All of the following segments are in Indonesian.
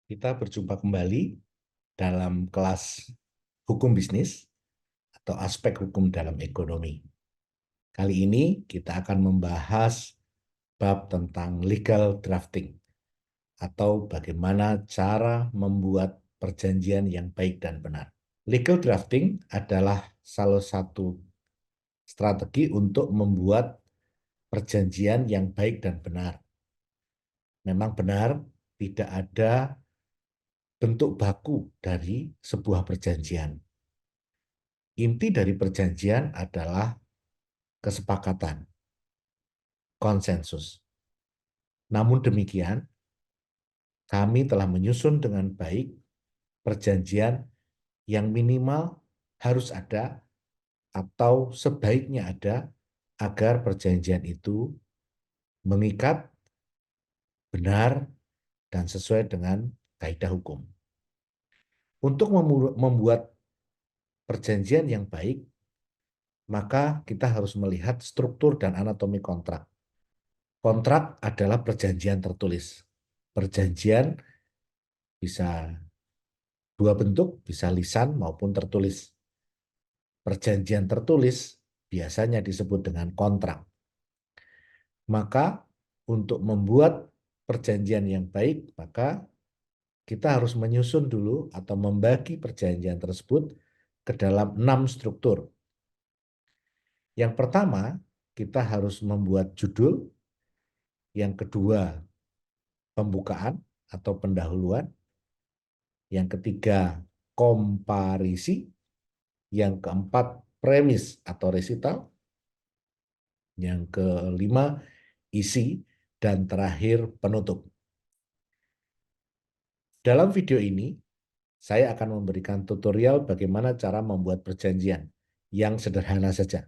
Kita berjumpa kembali dalam kelas hukum bisnis atau aspek hukum dalam ekonomi. Kali ini kita akan membahas bab tentang legal drafting atau bagaimana cara membuat perjanjian yang baik dan benar. Legal drafting adalah salah satu strategi untuk membuat perjanjian yang baik dan benar. Memang benar, tidak ada bentuk baku dari sebuah perjanjian. Inti dari perjanjian adalah kesepakatan, konsensus. Namun demikian, kami telah menyusun dengan baik perjanjian yang minimal harus ada atau sebaiknya ada agar perjanjian itu mengikat, benar, dan sesuai dengan kaidah hukum. Untuk membuat perjanjian yang baik, maka kita harus melihat struktur dan anatomi kontrak. Kontrak adalah perjanjian tertulis. Perjanjian bisa dua bentuk, bisa lisan maupun tertulis. Perjanjian tertulis biasanya disebut dengan kontrak. Maka untuk membuat perjanjian yang baik, maka kita harus menyusun dulu atau membagi perjanjian tersebut ke dalam 6 struktur. Yang pertama, kita harus membuat judul. Yang kedua, pembukaan atau pendahuluan. Yang ketiga, komparisi. Yang keempat, premis atau resital. Yang kelima, isi. Dan terakhir, penutup. Dalam video ini, saya akan memberikan tutorial bagaimana cara membuat perjanjian yang sederhana saja.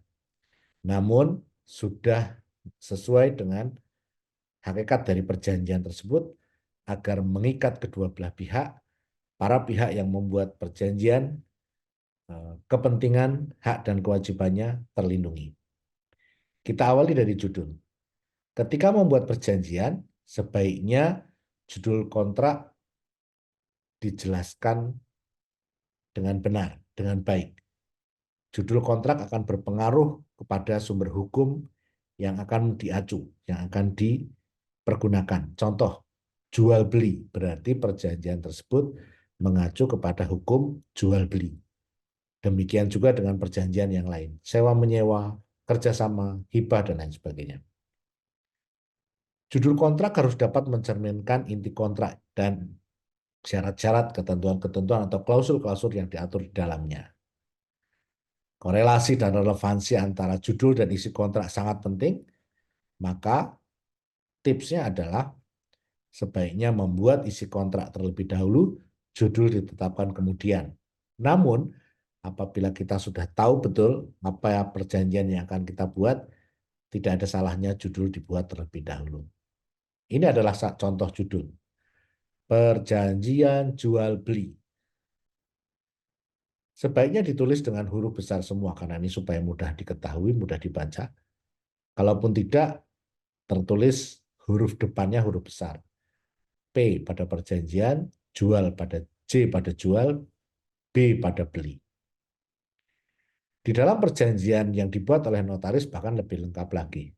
Namun, sudah sesuai dengan hakikat dari perjanjian tersebut agar mengikat kedua belah pihak, para pihak yang membuat perjanjian, kepentingan, hak, dan kewajibannya terlindungi. Kita awali dari judul. Ketika membuat perjanjian, sebaiknya judul kontrak dijelaskan dengan benar, dengan baik. Judul kontrak akan berpengaruh kepada sumber hukum yang akan diacu, yang akan dipergunakan. Contoh, jual beli, berarti perjanjian tersebut mengacu kepada hukum jual beli. Demikian juga dengan perjanjian yang lain, sewa menyewa, kerjasama, hibah, dan lain sebagainya. Judul kontrak harus dapat mencerminkan inti kontrak dan syarat-syarat, ketentuan-ketentuan atau klausul-klausul yang diatur di dalamnya. Korelasi dan relevansi antara judul dan isi kontrak sangat penting, maka tipsnya adalah sebaiknya membuat isi kontrak terlebih dahulu, judul ditetapkan kemudian. Namun, apabila kita sudah tahu betul apa perjanjian yang akan kita buat, tidak ada salahnya judul dibuat terlebih dahulu. Ini adalah contoh judul. Perjanjian jual beli. Sebaiknya ditulis dengan huruf besar semua, karena ini supaya mudah diketahui, mudah dibaca. Kalaupun tidak, tertulis huruf depannya huruf besar. P pada perjanjian, jual pada J pada jual, B pada beli. Di dalam perjanjian yang dibuat oleh notaris bahkan lebih lengkap lagi.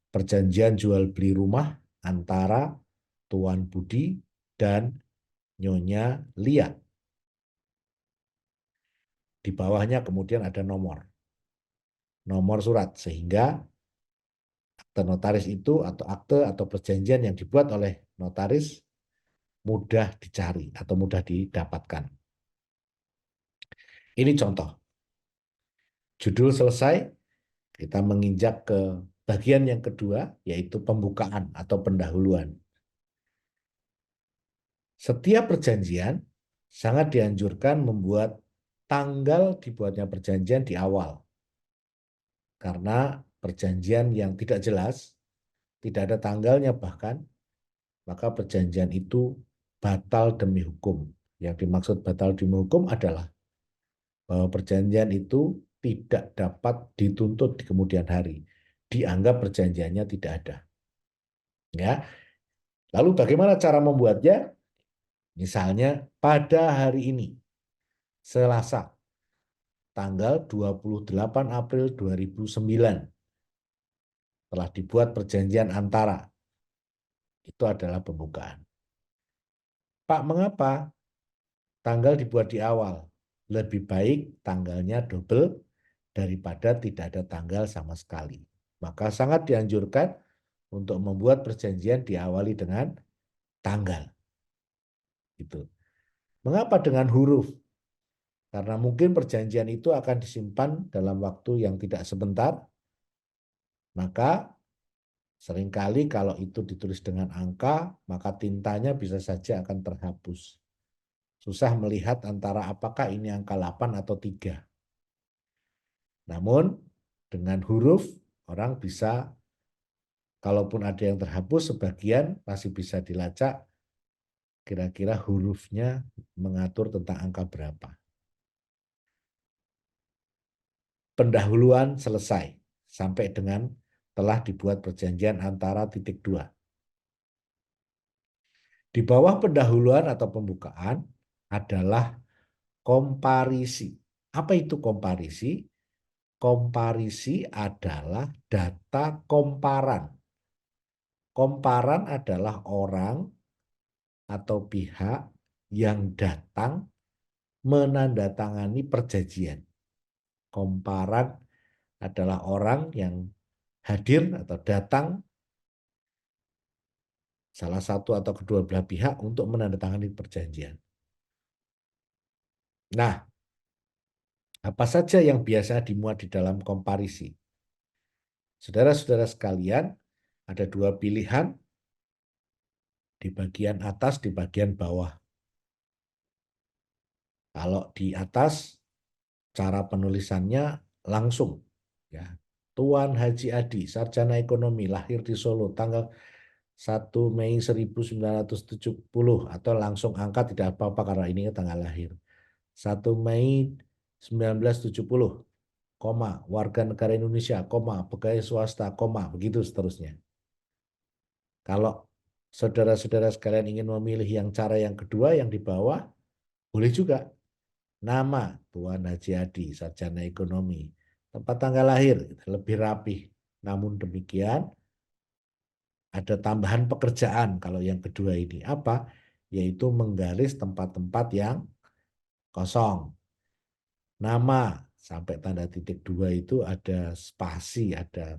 Perjanjian jual beli rumah antara Tuan Budi dan Nyonya Lia. Di bawahnya kemudian ada nomor surat, sehingga akte notaris itu atau akte atau perjanjian yang dibuat oleh notaris mudah dicari atau mudah didapatkan. Ini contoh. Judul selesai, kita menginjak ke bagian yang kedua, yaitu pembukaan atau pendahuluan. Setiap perjanjian sangat dianjurkan membuat tanggal dibuatnya perjanjian di awal. Karena perjanjian yang tidak jelas, tidak ada tanggalnya bahkan, maka perjanjian itu batal demi hukum. Yang dimaksud batal demi hukum adalah bahwa perjanjian itu tidak dapat dituntut di kemudian hari. Dianggap perjanjiannya tidak ada. Ya. Lalu bagaimana cara membuatnya? Misalnya pada hari ini, Selasa, tanggal 28 April 2009, telah dibuat perjanjian antara. Itu adalah pembukaan. Pak, mengapa tanggal dibuat di awal? Lebih baik tanggalnya double daripada tidak ada tanggal sama sekali. Maka sangat dianjurkan untuk membuat perjanjian diawali dengan tanggal. Gitu. Mengapa dengan huruf? Karena mungkin perjanjian itu akan disimpan dalam waktu yang tidak sebentar, maka seringkali kalau itu ditulis dengan angka, maka tintanya bisa saja akan terhapus. Susah melihat antara apakah ini angka 8 atau 3. Namun dengan huruf orang bisa, kalaupun ada yang terhapus, sebagian masih bisa dilacak kira-kira hurufnya mengatur tentang angka berapa. Pendahuluan selesai sampai dengan telah dibuat perjanjian antara titik dua. Di bawah pendahuluan atau pembukaan adalah komparisi. Apa itu komparisi? Komparisi adalah data komparan. Komparan adalah orang atau pihak yang datang menandatangani perjanjian. Komparan adalah orang yang hadir atau datang salah satu atau kedua belah pihak untuk menandatangani perjanjian. Nah, apa saja yang biasa dimuat di dalam komparisi? Saudara-saudara sekalian, ada dua pilihan di bagian atas, di bagian bawah. Kalau di atas, cara penulisannya langsung. Ya. Tuan Haji Adi, sarjana ekonomi, lahir di Solo, tanggal 1 Mei 1970, atau langsung angka tidak apa-apa karena ini tanggal lahir. 1 Mei 1970, koma, warga negara Indonesia, koma, pegawai swasta, koma, begitu seterusnya. Kalau saudara-saudara sekalian ingin memilih yang cara yang kedua, yang di bawah, boleh juga. Nama Tuan Haji Adi, sarjana ekonomi, tempat tanggal lahir, lebih rapih. Namun demikian, ada tambahan pekerjaan kalau yang kedua ini. Apa? Yaitu menggaris tempat-tempat yang kosong. Nama sampai tanda titik dua itu ada spasi, ada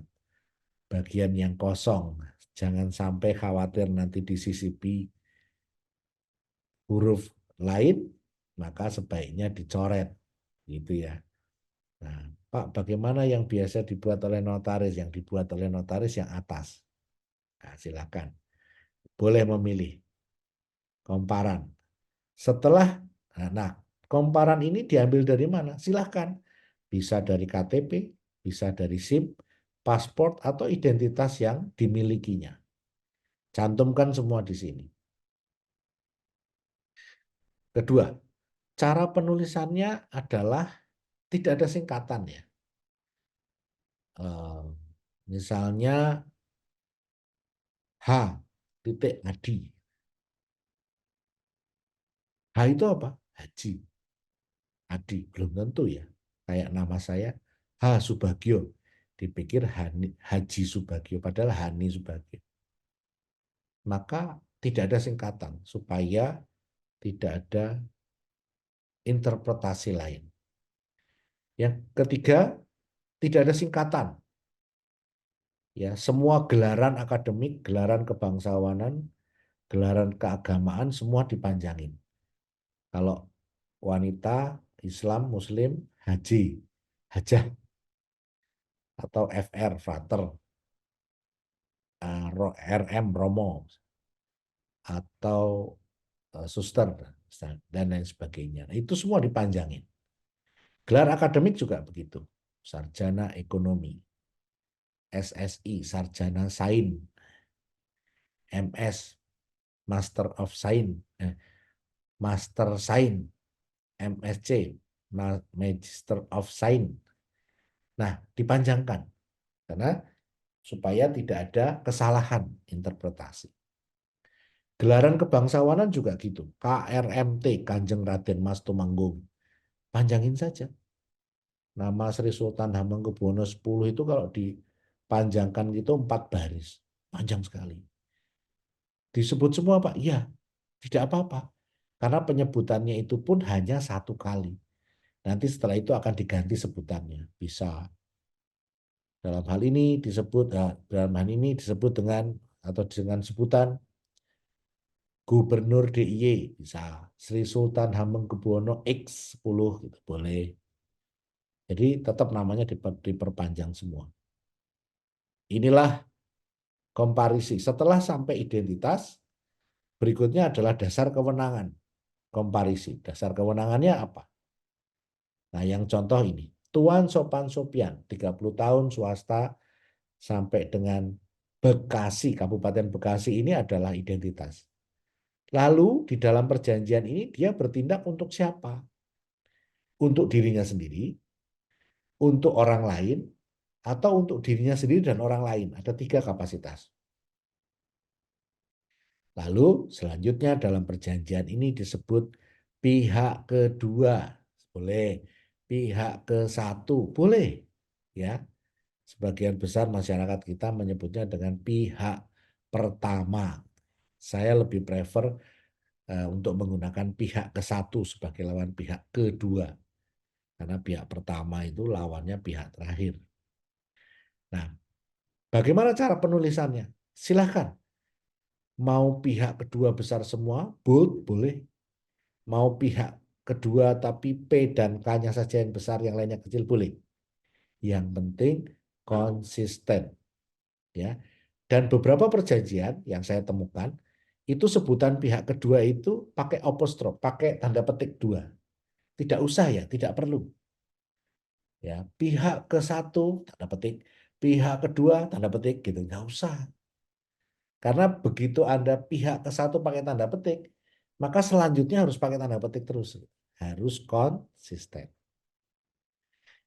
bagian yang kosong. Jangan sampai khawatir nanti disisipi huruf lain, maka sebaiknya dicoret. Gitu ya. Nah, Pak, bagaimana yang biasa dibuat oleh notaris? Yang dibuat oleh notaris yang atas. Nah, silakan. Boleh memilih komparan. Setelah, nah, komparan ini diambil dari mana? Silakan. Bisa dari KTP, bisa dari SIM, paspor, atau identitas yang dimilikinya. Cantumkan semua di sini. Kedua, cara penulisannya adalah tidak ada singkatan ya. Misalnya H titik Adi. H itu apa? Haji. Adi, belum tentu ya. Kayak nama saya, H. Subagio. Dipikir Haji Subagio, padahal Hani Subagio. Maka tidak ada singkatan, supaya tidak ada interpretasi lain. Yang ketiga, tidak ada singkatan. Ya, semua gelaran akademik, gelaran kebangsawanan, gelaran keagamaan, semua dipanjangin. Kalau wanita, Islam, Muslim, Haji, Hajah, atau FR, Frater, RM, Romo, atau Suster, dan lain sebagainya. Nah, itu semua dipanjangin. Gelar akademik juga begitu. Sarjana Ekonomi, SSI, Sarjana Sains, MS, Master of Science, Master Sains, MSc, Magister of Science. Nah, dipanjangkan. Karena supaya tidak ada kesalahan interpretasi. Gelaran kebangsawanan juga gitu. KRMT, Kanjeng Raden Mas Tumanggung. Panjangin saja. Nama Sri Sultan Hamengkubuwono X itu kalau dipanjangkan itu 4 baris. Panjang sekali. Disebut semua Pak? Iya, tidak apa-apa. Karena penyebutannya itu pun hanya 1 kali. Nanti setelah itu akan diganti sebutannya. Bisa. Dalam hal ini disebut dengan atau dengan sebutan Gubernur DIY bisa. Sri Sultan Hamengkubuwono X10 gitu boleh. Jadi tetap namanya diperpanjang semua. Inilah komparisi. Setelah sampai identitas, berikutnya adalah dasar kewenangan. Komparisi. Dasar kewenangannya apa? Nah, yang contoh ini. Tuan Sopan Sopian, 30 tahun swasta sampai dengan Bekasi, Kabupaten Bekasi ini adalah identitas. Lalu di dalam perjanjian ini dia bertindak untuk siapa? Untuk dirinya sendiri, untuk orang lain, atau untuk dirinya sendiri dan orang lain. Ada 3 kapasitas. Lalu selanjutnya dalam perjanjian ini disebut pihak kedua. Boleh. Pihak ke satu. Boleh. Ya. Sebagian besar masyarakat kita menyebutnya dengan pihak pertama. Saya lebih prefer untuk menggunakan pihak ke satu sebagai lawan pihak kedua. Karena pihak pertama itu lawannya pihak terakhir. Nah, bagaimana cara penulisannya? Silahkan. Mau pihak kedua besar semua, bold, boleh. Mau pihak kedua tapi P dan K-nya saja yang besar, yang lainnya kecil, boleh. Yang penting konsisten. Ya. Dan beberapa perjanjian yang saya temukan, itu sebutan pihak kedua itu pakai apostrof, pakai tanda petik 2. Tidak usah ya, tidak perlu. Ya, pihak ke satu tanda petik, pihak kedua tanda petik gitu, nggak usah. Karena begitu Anda pihak ke satu pakai tanda petik, maka selanjutnya harus pakai tanda petik terus. Harus konsisten.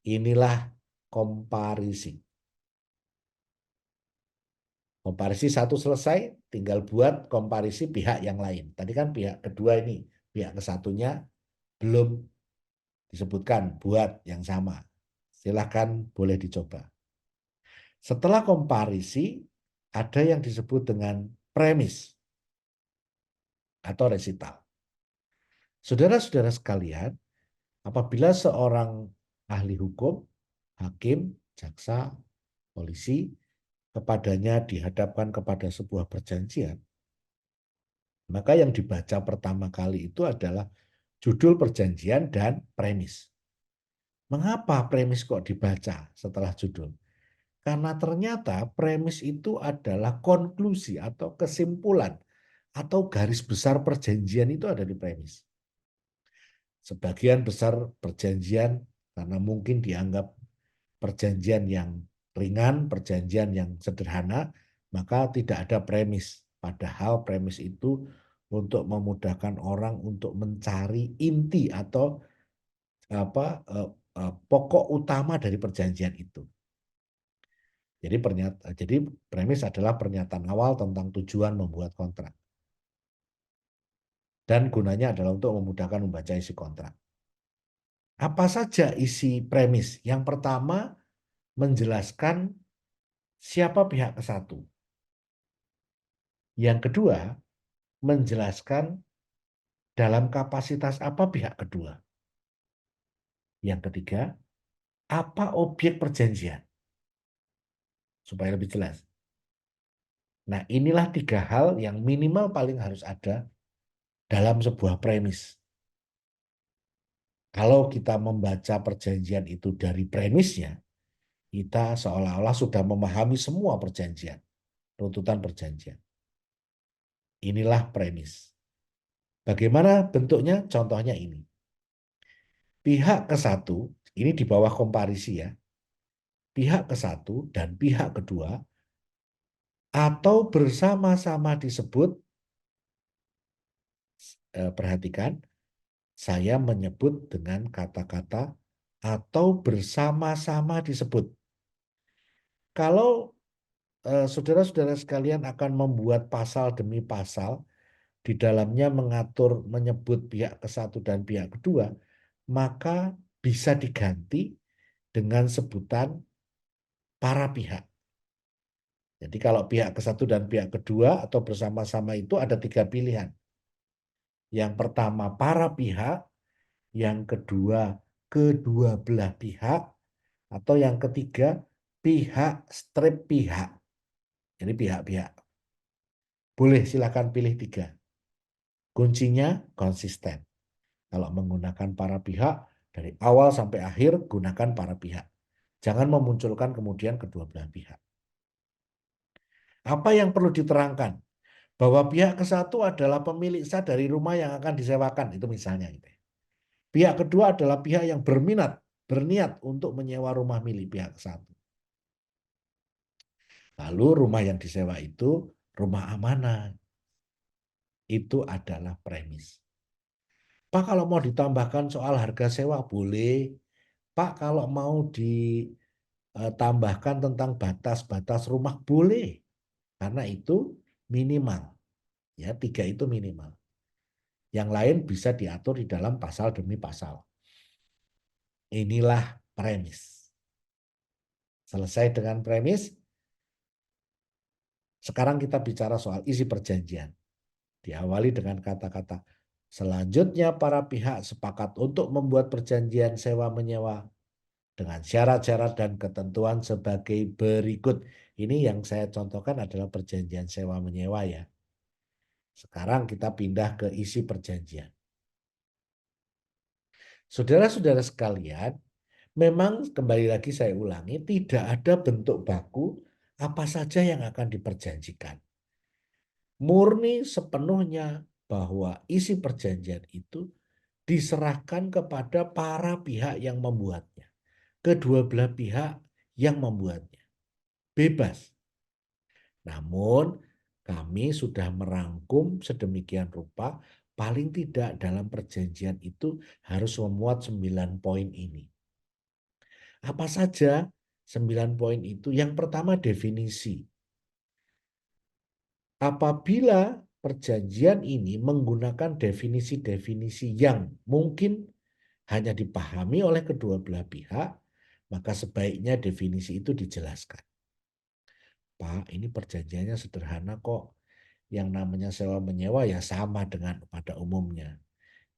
Inilah komparisi. Komparisi 1 selesai, tinggal buat komparisi pihak yang lain. Tadi kan pihak kedua ini, pihak ke satunya belum disebutkan, buat yang sama. Silahkan boleh dicoba. Setelah komparisi, ada yang disebut dengan premis atau resital. Saudara-saudara sekalian, apabila seorang ahli hukum, hakim, jaksa, polisi, kepadanya dihadapkan kepada sebuah perjanjian, maka yang dibaca pertama kali itu adalah judul perjanjian dan premis. Mengapa premis kok dibaca setelah judul? Karena ternyata premis itu adalah konklusi atau kesimpulan atau garis besar perjanjian itu ada di premis. Sebagian besar perjanjian karena mungkin dianggap perjanjian yang ringan, perjanjian yang sederhana, maka tidak ada premis. Padahal premis itu untuk memudahkan orang untuk mencari inti atau pokok utama dari perjanjian itu. Jadi premis adalah pernyataan awal tentang tujuan membuat kontrak. Dan gunanya adalah untuk memudahkan membaca isi kontrak. Apa saja isi premis? Yang pertama, menjelaskan siapa pihak ke satu. Yang kedua, menjelaskan dalam kapasitas apa pihak kedua. Yang ketiga, apa objek perjanjian? Supaya lebih jelas. Nah, inilah 3 hal yang minimal paling harus ada dalam sebuah premis. Kalau kita membaca perjanjian itu dari premisnya, kita seolah-olah sudah memahami semua perjanjian, runtutan perjanjian. Inilah premis. Bagaimana bentuknya? Contohnya ini. Pihak ke satu, ini di bawah komparisi ya, pihak ke satu dan pihak kedua, atau bersama-sama disebut, perhatikan, saya menyebut dengan kata-kata atau bersama-sama disebut. Kalau saudara-saudara sekalian akan membuat pasal demi pasal, di dalamnya mengatur menyebut pihak ke satu dan pihak kedua, maka bisa diganti dengan sebutan para pihak. Jadi kalau pihak ke satu dan pihak kedua atau bersama-sama itu ada tiga pilihan. Yang pertama para pihak, yang kedua kedua belah pihak, atau yang ketiga pihak strip pihak. Jadi pihak-pihak. Boleh silakan pilih tiga. Kuncinya konsisten. Kalau menggunakan para pihak, dari awal sampai akhir gunakan para pihak. Jangan memunculkan kemudian kedua belah pihak. Apa yang perlu diterangkan? Bahwa pihak ke satu adalah pemilik sah dari rumah yang akan disewakan. Itu misalnya. Gitu. Pihak kedua adalah pihak yang berniat untuk menyewa rumah milik pihak ke satu. Lalu rumah yang disewa itu rumah amanah. Itu adalah premis. Pak, kalau mau ditambahkan soal harga sewa boleh. Pak, kalau mau ditambahkan tentang batas-batas rumah boleh. Karena itu minimal. Ya, tiga itu minimal. Yang lain bisa diatur di dalam pasal demi pasal. Inilah premis. Selesai dengan premis, sekarang kita bicara soal isi perjanjian. Diawali dengan kata-kata, selanjutnya para pihak sepakat untuk membuat perjanjian sewa-menyewa dengan syarat-syarat dan ketentuan sebagai berikut. Ini yang saya contohkan adalah perjanjian sewa-menyewa ya. Sekarang kita pindah ke isi perjanjian. Saudara-saudara sekalian, memang kembali lagi saya ulangi, tidak ada bentuk baku apa saja yang akan diperjanjikan. Murni sepenuhnya bahwa isi perjanjian itu diserahkan kepada para pihak yang membuatnya. Kedua belah pihak yang membuatnya. Bebas. Namun kami sudah merangkum sedemikian rupa, paling tidak dalam perjanjian itu harus memuat 9 poin ini. Apa saja 9 poin itu? Yang pertama definisi. Apabila perjanjian ini menggunakan definisi-definisi yang mungkin hanya dipahami oleh kedua belah pihak, maka sebaiknya definisi itu dijelaskan. Pak, ini perjanjiannya sederhana kok. Yang namanya sewa menyewa ya sama dengan pada umumnya.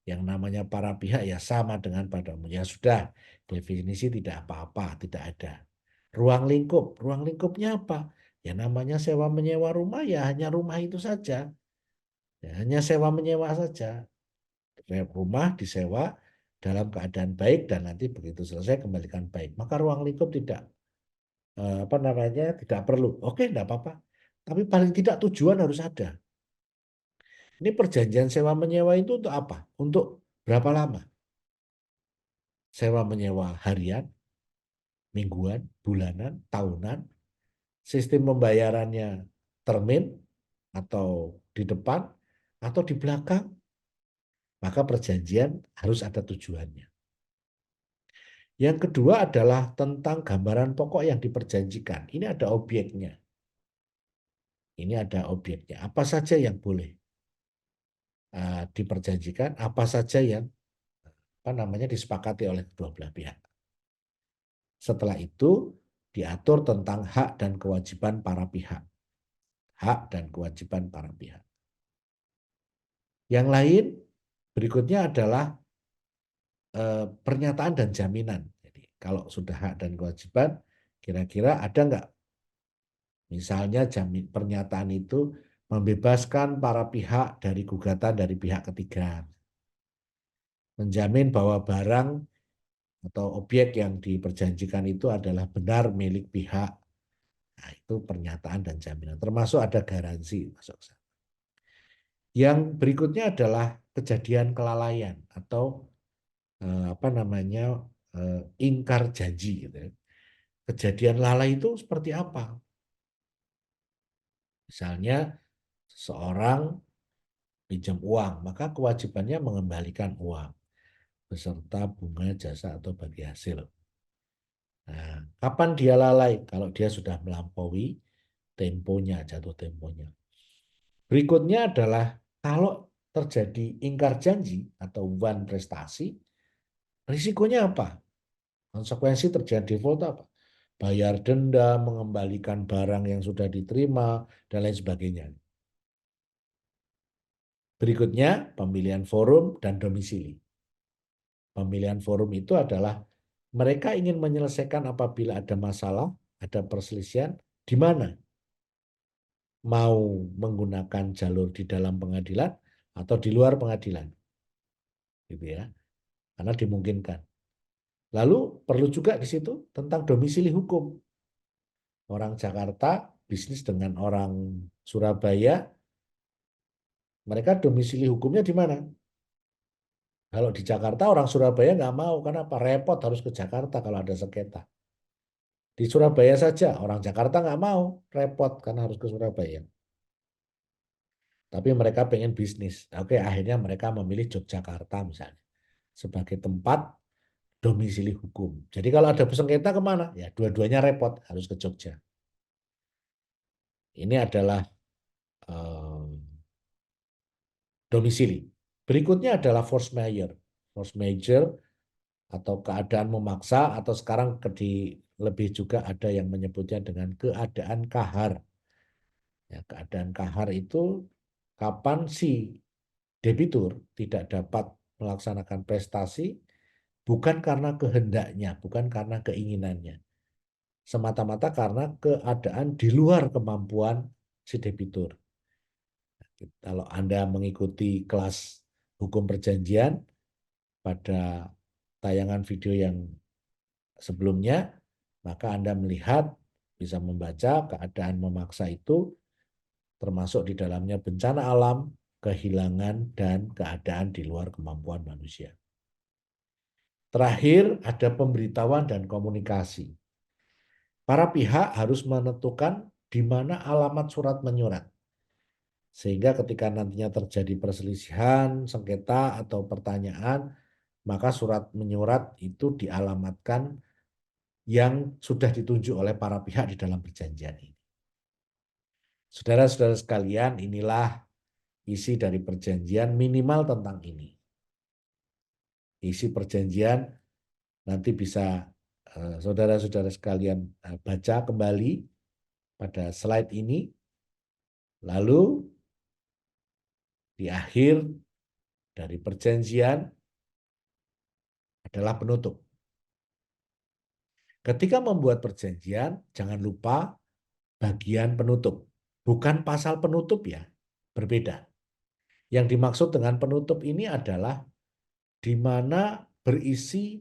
Yang namanya para pihak ya sama dengan pada umumnya. Ya sudah, definisi tidak apa-apa, tidak ada. Ruang lingkupnya apa? Ya namanya sewa menyewa rumah ya hanya rumah itu saja. Ya, hanya sewa menyewa saja. Rumah disewa dalam keadaan baik dan nanti begitu selesai kembalikan baik. Maka ruang lingkup tidak apa namanya tidak perlu. Oke, tidak apa-apa. Tapi paling tidak tujuan harus ada. Ini perjanjian sewa menyewa itu untuk apa? Untuk berapa lama? Sewa menyewa harian, mingguan, bulanan, tahunan. Sistem pembayarannya termin atau di depan atau di belakang. Maka perjanjian harus ada tujuannya. Yang kedua adalah tentang gambaran pokok yang diperjanjikan. Ini ada objeknya. Ini ada objeknya. Apa saja yang boleh diperjanjikan, apa saja yang apa namanya disepakati oleh kedua belah pihak. Setelah itu diatur tentang hak dan kewajiban para pihak. Hak dan kewajiban para pihak. Yang lain berikutnya adalah pernyataan dan jaminan. Jadi kalau sudah hak dan kewajiban, kira-kira ada nggak? Misalnya pernyataan itu membebaskan para pihak dari gugatan dari pihak ketiga. Menjamin bahwa barang atau objek yang diperjanjikan itu adalah benar milik pihak. Nah, itu pernyataan dan jaminan. Termasuk ada garansi masuk sana. Yang berikutnya adalah kejadian kelalaian atau apa namanya ingkar janji. Gitu. Kejadian lalai itu seperti apa? Misalnya seorang pinjam uang, maka kewajibannya mengembalikan uang beserta bunga, jasa atau bagi hasil. Nah, kapan dia lalai? Kalau dia sudah melampaui temponya, jatuh temponya. Berikutnya adalah Kalau terjadi ingkar janji atau one prestasi, risikonya apa? Konsekuensi terjadi default apa? Bayar denda, mengembalikan barang yang sudah diterima, dan lain sebagainya. Berikutnya, pemilihan forum dan domisili. Pemilihan forum itu adalah mereka ingin menyelesaikan apabila ada masalah, ada perselisihan, di mana? Mau menggunakan jalur di dalam pengadilan atau di luar pengadilan. Gitu ya. Karena dimungkinkan. Lalu perlu juga di situ tentang domisili hukum. Orang Jakarta bisnis dengan orang Surabaya, mereka domisili hukumnya di mana? Kalau di Jakarta orang Surabaya nggak mau, karena apa? Repot harus ke Jakarta kalau ada sengketa. Di Surabaya saja, orang Jakarta nggak mau, repot karena harus ke Surabaya. Tapi mereka pengen bisnis. Oke, akhirnya mereka memilih Yogyakarta misalnya sebagai tempat domisili hukum. Jadi kalau ada sengketa kemana? Ya dua-duanya repot, harus ke Jogja. Ini adalah eh, domisili. Berikutnya adalah force majeure. Force majeure atau keadaan memaksa, atau sekarang lebih juga ada yang menyebutnya dengan keadaan kahar. Ya, keadaan kahar itu kapan si debitur tidak dapat melaksanakan prestasi bukan karena kehendaknya, bukan karena keinginannya, semata-mata karena keadaan di luar kemampuan si debitur. Kalau Anda mengikuti kelas hukum perjanjian pada tayangan video yang sebelumnya, maka Anda melihat, bisa membaca keadaan memaksa itu termasuk di dalamnya bencana alam, kehilangan, dan keadaan di luar kemampuan manusia. Terakhir, ada pemberitahuan dan komunikasi. Para pihak harus menentukan di mana alamat surat menyurat. Sehingga ketika nantinya terjadi perselisihan, sengketa, atau pertanyaan, maka surat menyurat itu dialamatkan yang sudah ditunjuk oleh para pihak di dalam perjanjian ini. Saudara-saudara sekalian, inilah isi dari perjanjian minimal tentang ini. Isi perjanjian nanti bisa saudara-saudara sekalian baca kembali pada slide ini. Lalu di akhir dari perjanjian adalah penutup. Ketika membuat perjanjian, jangan lupa bagian penutup. Bukan pasal penutup ya, berbeda. Yang dimaksud dengan penutup ini adalah di mana berisi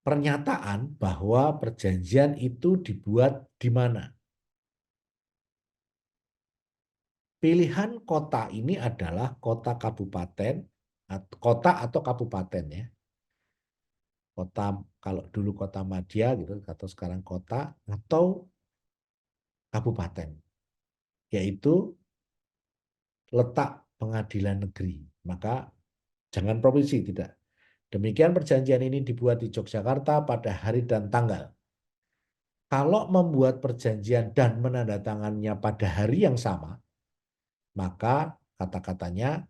pernyataan bahwa perjanjian itu dibuat di mana. Pilihan kota ini adalah kota kabupaten, kota atau kabupaten ya. Kota, kalau dulu kota madya gitu, atau sekarang kota atau kabupaten, yaitu letak pengadilan negeri. Maka jangan provinsi, tidak. Demikian perjanjian ini dibuat di Yogyakarta pada hari dan tanggal. Kalau membuat perjanjian dan menandatangannya pada hari yang sama, maka kata-katanya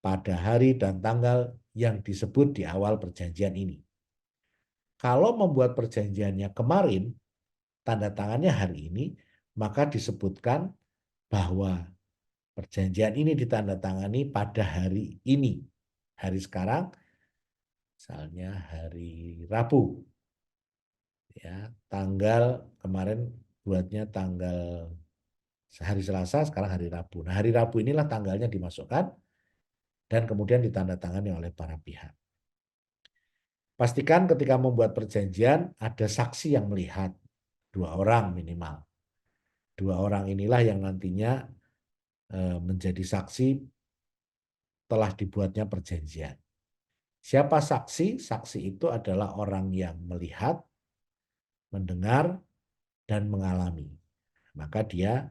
pada hari dan tanggal yang disebut di awal perjanjian ini. Kalau membuat perjanjiannya kemarin, tanda tangannya hari ini, maka disebutkan bahwa perjanjian ini ditandatangani pada hari ini. Hari sekarang, misalnya hari Rabu. Ya, tanggal kemarin buatnya tanggal hari Selasa, sekarang hari Rabu. Nah, hari Rabu inilah tanggalnya dimasukkan dan kemudian ditandatangani oleh para pihak. Pastikan ketika membuat perjanjian ada saksi yang melihat, 2 orang minimal. 2 orang inilah yang nantinya menjadi saksi telah dibuatnya perjanjian. Siapa saksi? Saksi itu adalah orang yang melihat, mendengar, dan mengalami. Maka dia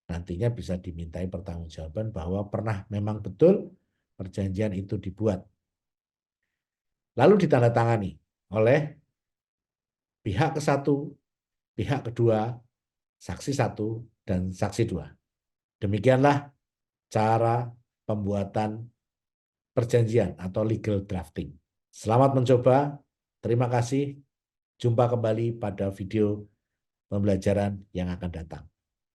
nantinya bisa dimintai pertanggungjawaban bahwa pernah memang betul perjanjian itu dibuat. Lalu ditandatangani oleh pihak ke-1, pihak kedua, saksi 1, dan saksi 2. Demikianlah cara pembuatan perjanjian atau legal drafting. Selamat mencoba. Terima kasih. Jumpa kembali pada video pembelajaran yang akan datang.